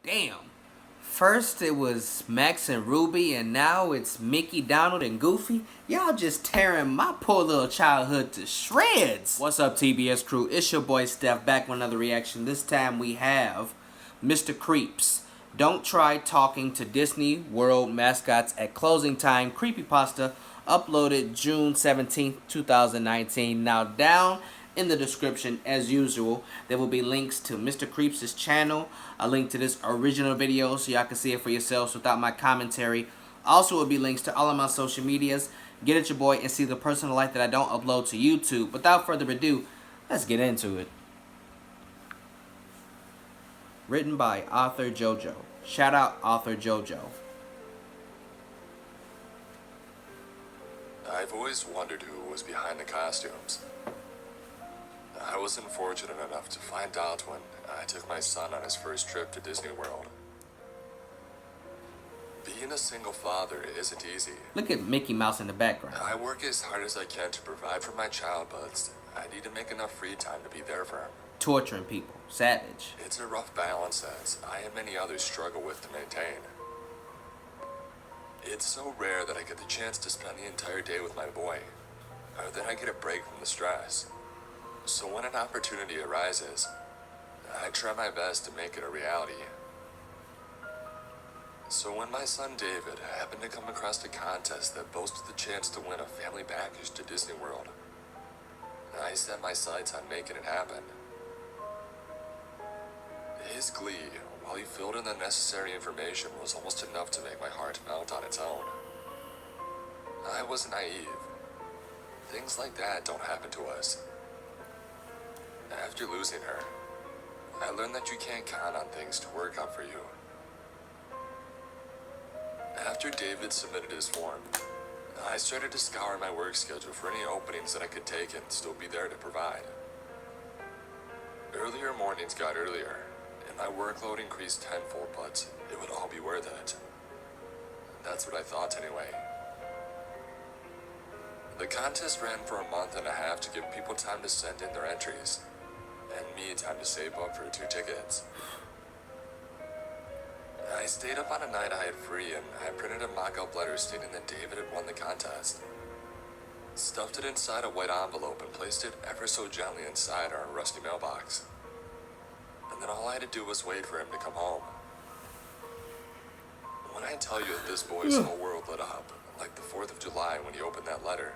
Damn. First it was Max and Ruby, and now it's Mickey, Donald, and Goofy. Y'all just tearing my poor little childhood to shreds. What's up, TBS crew? It's your boy Steph back with another reaction. This time we have Mr. Creeps. Don't try talking to Disney World mascots at closing time. Creepypasta uploaded June 17th, 2019. Now down in the description, as usual, there will be links to Mr. Creeps' channel, a link to this original video so y'all can see it for yourselves without my commentary. Also will be links to all of my social medias. Get at your boy and see the personal life that I don't upload to YouTube. Without further ado, let's get into it. Written by Author JoJo. Shout out Author JoJo. I've always wondered who was behind the costumes. I wasn't fortunate enough to find out when I took my son on his first trip to Disney World. Being a single father isn't easy. Look at Mickey Mouse in the background. I work as hard as I can to provide for my child, but I need to make enough free time to be there for him. Torturing people. Savage. It's a rough balance as I and many others struggle with to maintain. It's so rare that I get the chance to spend the entire day with my boy, or that I get a break from the stress. So when an opportunity arises, I try my best to make it a reality. So when my son David happened to come across a contest that boasted the chance to win a family package to Disney World, I set my sights on making it happen. His glee, while he filled in the necessary information, was almost enough to make my heart melt on its own. I was naive. Things like that don't happen to us. After losing her, I learned that you can't count on things to work out for you. After David submitted his form, I started to scour my work schedule for any openings that I could take and still be there to provide. Earlier mornings got earlier, and my workload increased tenfold, but it would all be worth it. That's what I thought anyway. The contest ran for a month and a half to give people time to send in their entries, and me time to save up for 2 tickets. I stayed up on a night I had free, and I printed a mock-up letter stating that David had won the contest. Stuffed it inside a white envelope and placed it ever so gently inside our rusty mailbox. And then all I had to do was wait for him to come home. When I tell you that this boy's whole world lit up, like the 4th of July when he opened that letter,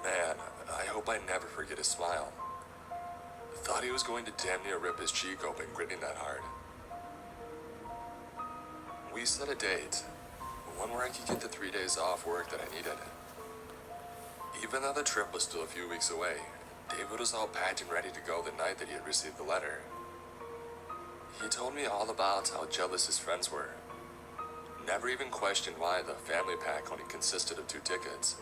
man, I hope I never forget his smile. Thought he was going to damn near rip his cheek open grinning that hard. We set a date, one where I could get the 3 days off work that I needed. Even though the trip was still a few weeks away, David was all packed and ready to go the night that he had received the letter. He told me all about how jealous his friends were. Never even questioned why the family pack only consisted of 2 tickets.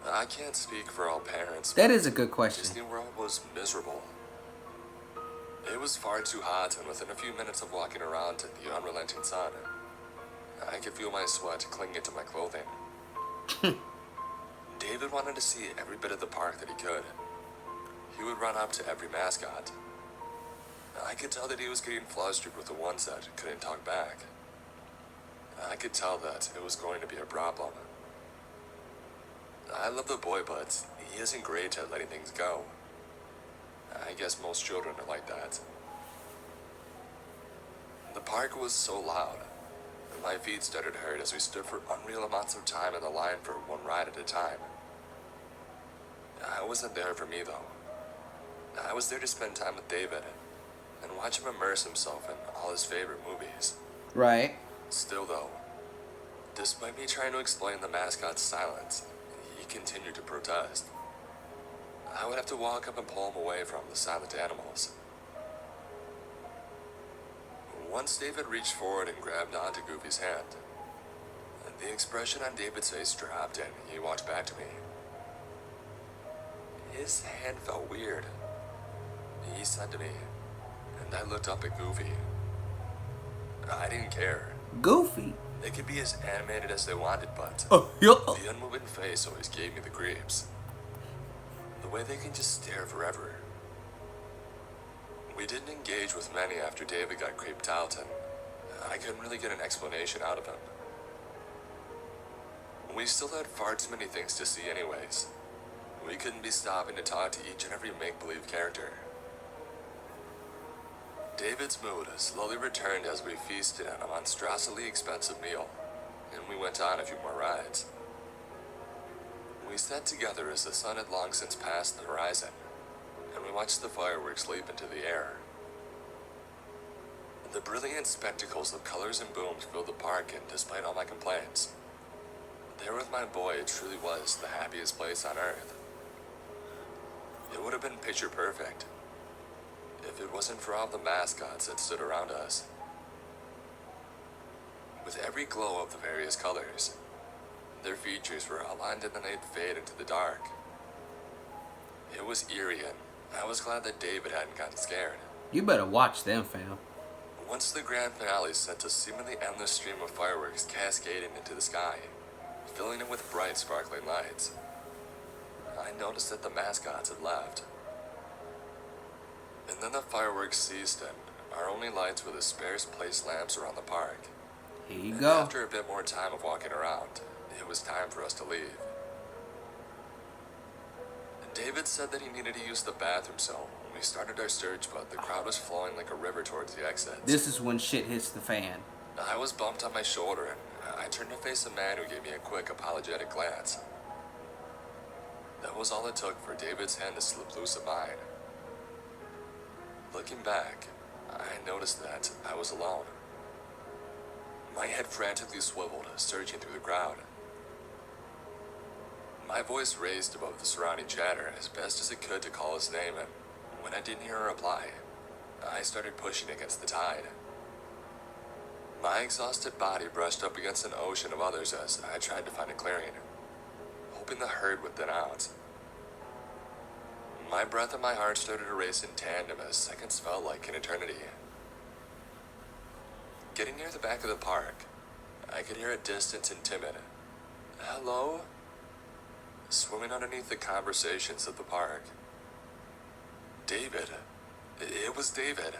I can't speak for all parents. That is a good question. Disney World was miserable. It was far too hot, and within a few minutes of walking around in the unrelenting sun, I could feel my sweat clinging to my clothing. David wanted to see every bit of the park that he could. He would run up to every mascot. I could tell that he was getting flustered with the ones that couldn't talk back. I could tell that it was going to be a problem. I love the boy, but he isn't great at letting things go. I guess most children are like that. The park was so loud, and my feet started to hurt as we stood for unreal amounts of time in the line for one ride at a time. I wasn't there for me, though. I was there to spend time with David and watch him immerse himself in all his favorite movies. Right. Still, though, despite me trying to explain the mascot's silence, he continued to protest. I would have to walk up and pull him away from the silent animals. Once David reached forward and grabbed onto Goofy's hand, the expression on David's face dropped and he walked back to me. His hand felt weird, he said to me, and I looked up at Goofy. I didn't care. Goofy? They could be as animated as they wanted, but the unmoving face always gave me the creeps. The way they can just stare forever. We didn't engage with many after David got creeped out, and I couldn't really get an explanation out of him. We still had far too many things to see anyways. We couldn't be stopping to talk to each and every make-believe character. David's mood slowly returned as we feasted on a monstrously expensive meal, and we went on a few more rides. We sat together as the sun had long since passed the horizon, and we watched the fireworks leap into the air. The brilliant spectacles of colors and booms filled the park, and despite all my complaints, there with my boy, it truly was the happiest place on earth. It would have been picture perfect if it wasn't for all the mascots that stood around us. With every glow of the various colors, their features were outlined and then they'd fade into the dark. It was eerie, and I was glad that David hadn't gotten scared. You better watch them, fam. Once the grand finale sent a seemingly endless stream of fireworks cascading into the sky, filling it with bright, sparkling lights, I noticed that the mascots had left. And then the fireworks ceased, and our only lights were the sparse place lamps around the park. Here you And go. after a bit more time of walking around, it was time for us to leave. David said that he needed to use the bathroom, so we started our search, but the crowd was flowing like a river towards the exits. This is when shit hits the fan. I was bumped on my shoulder, and I turned to face a man who gave me a quick, apologetic glance. That was all it took for David's hand to slip loose of mine. Looking back, I noticed that I was alone. My head frantically swiveled, searching through the crowd. My voice raised above the surrounding chatter as best as it could to call his name, and when I didn't hear a reply, I started pushing against the tide. My exhausted body brushed up against an ocean of others as I tried to find a clearing, hoping the herd would thin out. My breath and my heart started to race in tandem as seconds felt like an eternity. Getting near the back of the park, I could hear a distant and timid, "Hello?" swimming underneath the conversations of the park. David. It was David.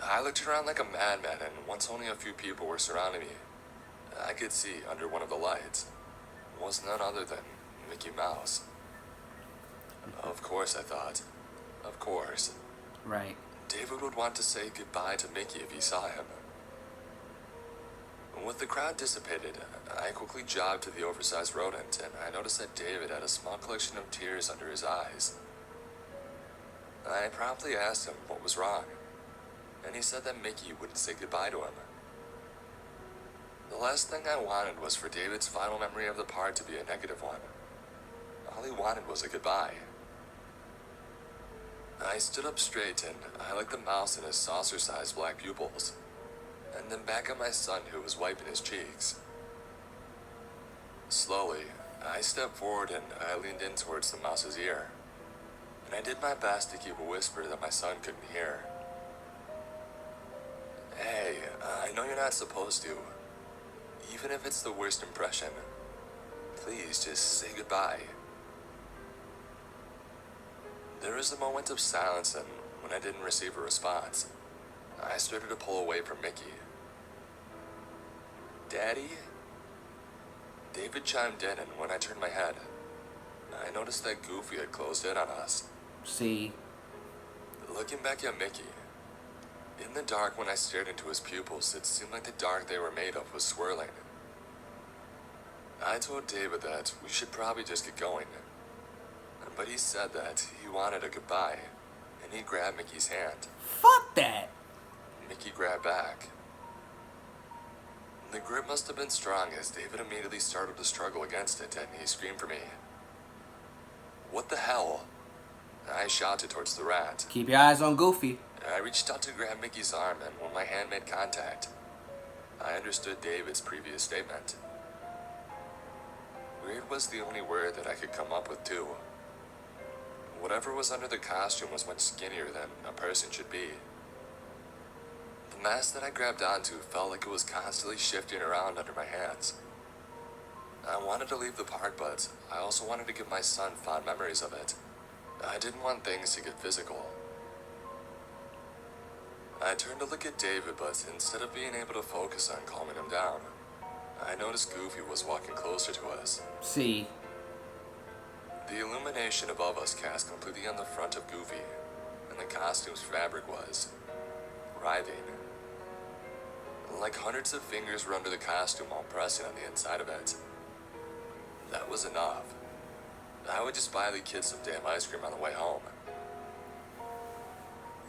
I looked around like a madman, and once only a few people were surrounding me, I could see under one of the lights was none other than Mickey Mouse. Of course, I thought. Of course. Right. David would want to say goodbye to Mickey if he saw him. With the crowd dissipated, I quickly jogged to the oversized rodent, and I noticed that David had a small collection of tears under his eyes. I promptly asked him what was wrong, and he said that Mickey wouldn't say goodbye to him. The last thing I wanted was for David's final memory of the park to be a negative one. All he wanted was a goodbye. I stood up straight, and I looked the mouse in his saucer-sized black pupils, and then back at my son who was wiping his cheeks. Slowly, I stepped forward and I leaned in towards the mouse's ear, and I did my best to keep a whisper that my son couldn't hear. "Hey, I know you're not supposed to. Even if it's the worst impression, please just say goodbye." There was a moment of silence, and when I didn't receive a response, I started to pull away from Mickey. "Daddy?" David chimed in, and when I turned my head, I noticed that Goofy had closed in on us. See? Looking back at Mickey, in the dark when I stared into his pupils, it seemed like the dark they were made of was swirling. I told David that we should probably just get going, but he said that he wanted a goodbye, and he grabbed Mickey's hand. Fuck that! Mickey grabbed back. The grip must have been strong as David immediately started to struggle against it, and he screamed for me. "What the hell?" I shouted towards the rat. Keep your eyes on Goofy. I reached out to grab Mickey's arm, and when my hand made contact, I understood David's previous statement. Weird was the only word that I could come up with, too. Whatever was under the costume was much skinnier than a person should be. The mask that I grabbed onto felt like it was constantly shifting around under my hands. I wanted to leave the park, but I also wanted to give my son fond memories of it. I didn't want things to get physical. turned to look at David, but instead of being able to focus on calming him down, I noticed Goofy was walking closer to us. See. The illumination above us cast completely on the front of Goofy, and the costume's fabric was writhing. Like hundreds of fingers were under the costume, all pressing on the inside of it. That was enough. I would just buy the kids some damn ice cream on the way home.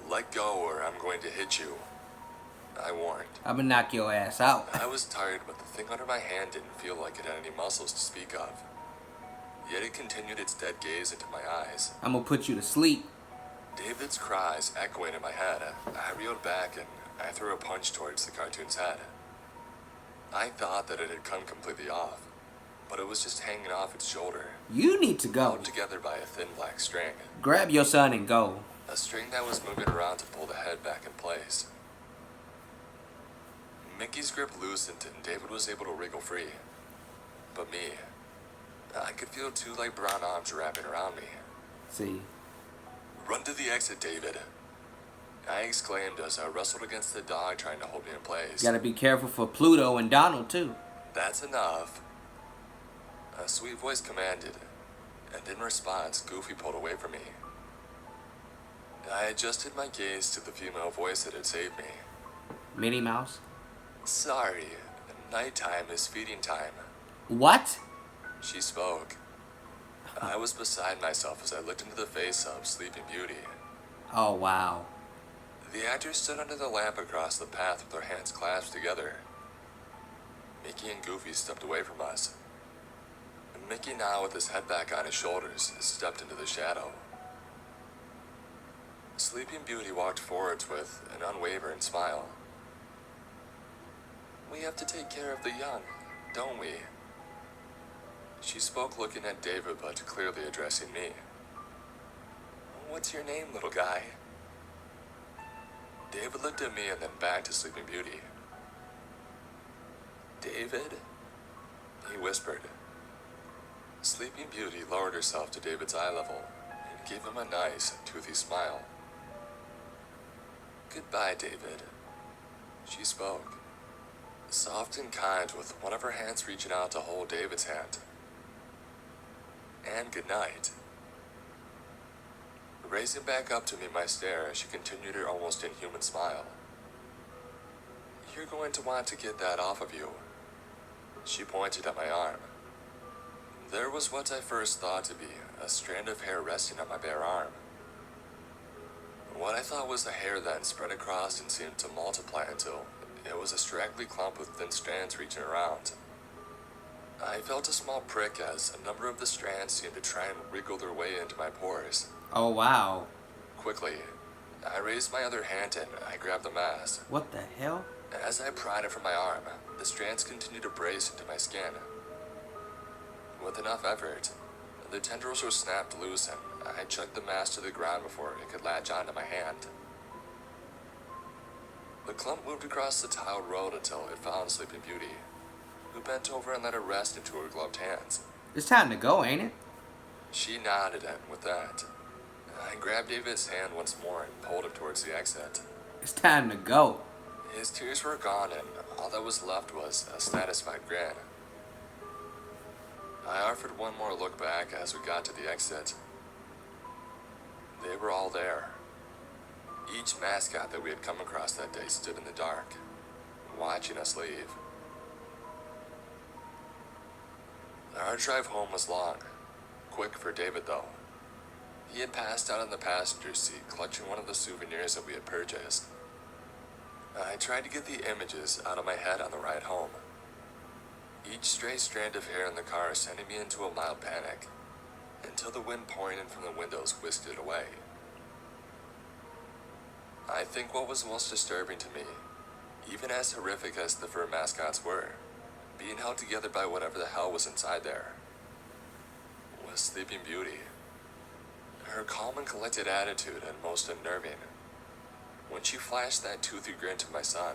Let go or I'm going to hit you, I warned. I'm gonna knock your ass out. I was tired, but the thing under my hand didn't feel like it had any muscles to speak of. Yet it continued its dead gaze into my eyes. I'm gonna put you to sleep. David's cries echoing in my head. I reeled back and I threw a punch towards the cartoon's head. I thought that it had come completely off, but it was just hanging off its shoulder. You need to go. Held together by a thin black string. Grab your son and go. A string that was moving around to pull the head back in place. Mickey's grip loosened and David was able to wriggle free. But me, I could feel two light brown arms wrapping around me. See. Run to the exit, David, I exclaimed as I wrestled against the dog trying to hold me in place. Gotta be careful for Pluto and Donald too. That's enough, a sweet voice commanded, and in response, Goofy pulled away from me. I adjusted my gaze to the female voice that had saved me. Minnie Mouse? Sorry, nighttime is feeding time. What? She spoke. I was beside myself as I looked into the face of Sleeping Beauty. Oh, wow. The actor stood under the lamp across the path with their hands clasped together. Mickey and Goofy stepped away from us. Mickey, now with his head back on his shoulders, stepped into the shadow. Sleeping Beauty walked forwards with an unwavering smile. We have to take care of the young, don't we? She spoke looking at David, but clearly addressing me. What's your name, little guy? David looked at me and then back to Sleeping Beauty. David? He whispered. Sleeping Beauty lowered herself to David's eye level and gave him a nice, toothy smile. Goodbye, David. She spoke, soft and kind, with one of her hands reaching out to hold David's hand. And good night. Raising back up to me my stare, she continued her almost inhuman smile. You're going to want to get that off of you. She pointed at my arm. There was what I first thought to be a strand of hair resting on my bare arm. What I thought was the hair then spread across and seemed to multiply until it was a straggly clump with thin strands reaching around. I felt a small prick as a number of the strands seemed to try and wriggle their way into my pores. Oh, wow. Quickly, I raised my other hand and I grabbed the mask. What the hell? As I pried it from my arm, the strands continued to brace into my skin. With enough effort, the tendrils were snapped loose and I chucked the mask to the ground before it could latch onto my hand. The clump moved across the tiled road until it found Sleeping Beauty, who bent over and let it rest into her gloved hands. It's time to go, ain't it? She nodded, and with that, I grabbed David's hand once more and pulled him towards the exit. It's time to go. His tears were gone, and all that was left was a satisfied grin. I offered one more look back as we got to the exit. They were all there. Each mascot that we had come across that day stood in the dark, watching us leave. Our drive home was long, quick for David though. He had passed out in the passenger seat, clutching one of the souvenirs that we had purchased. I tried to get the images out of my head on the ride home. Each stray strand of hair in the car sending me into a mild panic, until the wind pouring in from the windows whisked it away. I think what was most disturbing to me, even as horrific as the fur mascots were, being held together by whatever the hell was inside there, was Sleeping Beauty. Her calm and collected attitude and most unnerving. When she flashed that toothy grin to my son,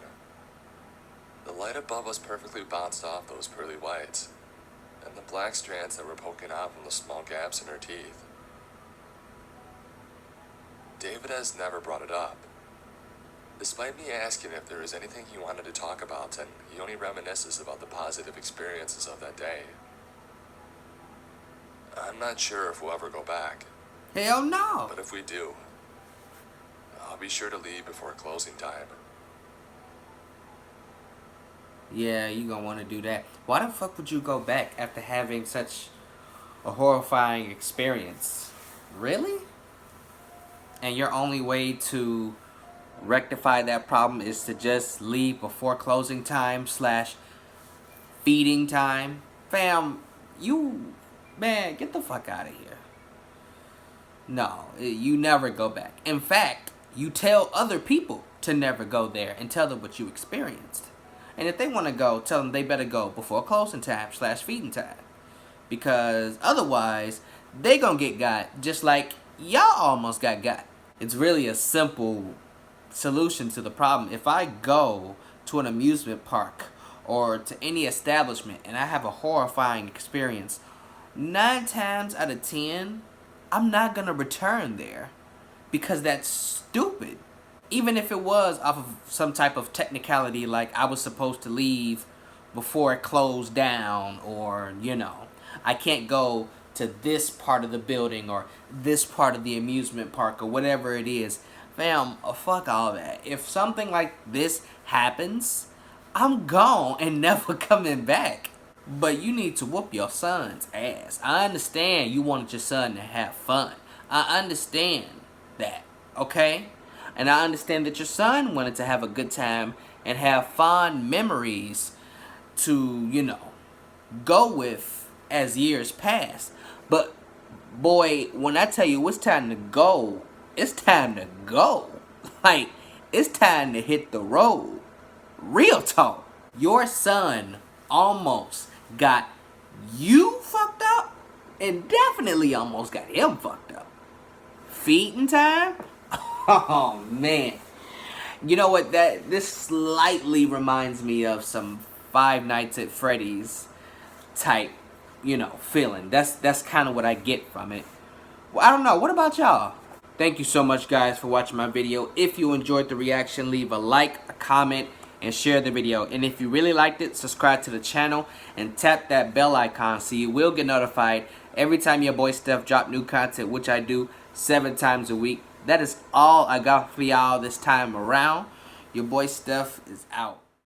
the light above us perfectly bounced off those pearly whites, and the black strands that were poking out from the small gaps in her teeth. David has never brought it up. Despite me asking if there is anything he wanted to talk about, and he only reminisces about the positive experiences of that day. I'm not sure if we'll ever go back. Hell no. But if we do, I'll be sure to leave before closing time. Yeah, you gonna want to do that. Why the fuck would you go back after having such a horrifying experience? Really? And your only way to rectify that problem is to just leave before closing time / feeding time? Fam, man, get the fuck out of here. No, you never go back. In fact, you tell other people to never go there and tell them what you experienced. And if they want to go, tell them they better go before closing time / feeding time. Because otherwise, they gonna get got just like y'all almost got. It's really a simple solution to the problem. If I go to an amusement park or to any establishment and I have a horrifying experience, 9 times out of 10, I'm not gonna return there because that's stupid. Even if it was off of some type of technicality, like I was supposed to leave before it closed down, or I can't go to this part of the building or this part of the amusement park or whatever it is. Fam, fuck all that. If something like this happens, I'm gone and never coming back. But you need to whoop your son's ass. I understand you wanted your son to have fun. I understand that, okay? And I understand that your son wanted to have a good time and have fond memories to, go with as years pass. But boy, when I tell you it's time to go, it's time to go. Like, it's time to hit the road. Real talk. Your son almost got you fucked up and definitely almost got him fucked up. Feeding time? Oh man. You know what, this slightly reminds me of some Five Nights at Freddy's type, feeling. That's kind of what I get from it. Well, I don't know. What about y'all? Thank you so much, guys, for watching my video. If you enjoyed the reaction, leave a like, a comment, and share the video. And if you really liked it, subscribe to the channel and tap that bell icon so you will get notified every time your boy Steph drop new content, which I do 7 times a week. That is all I got for y'all this time around. Your boy Steph is out.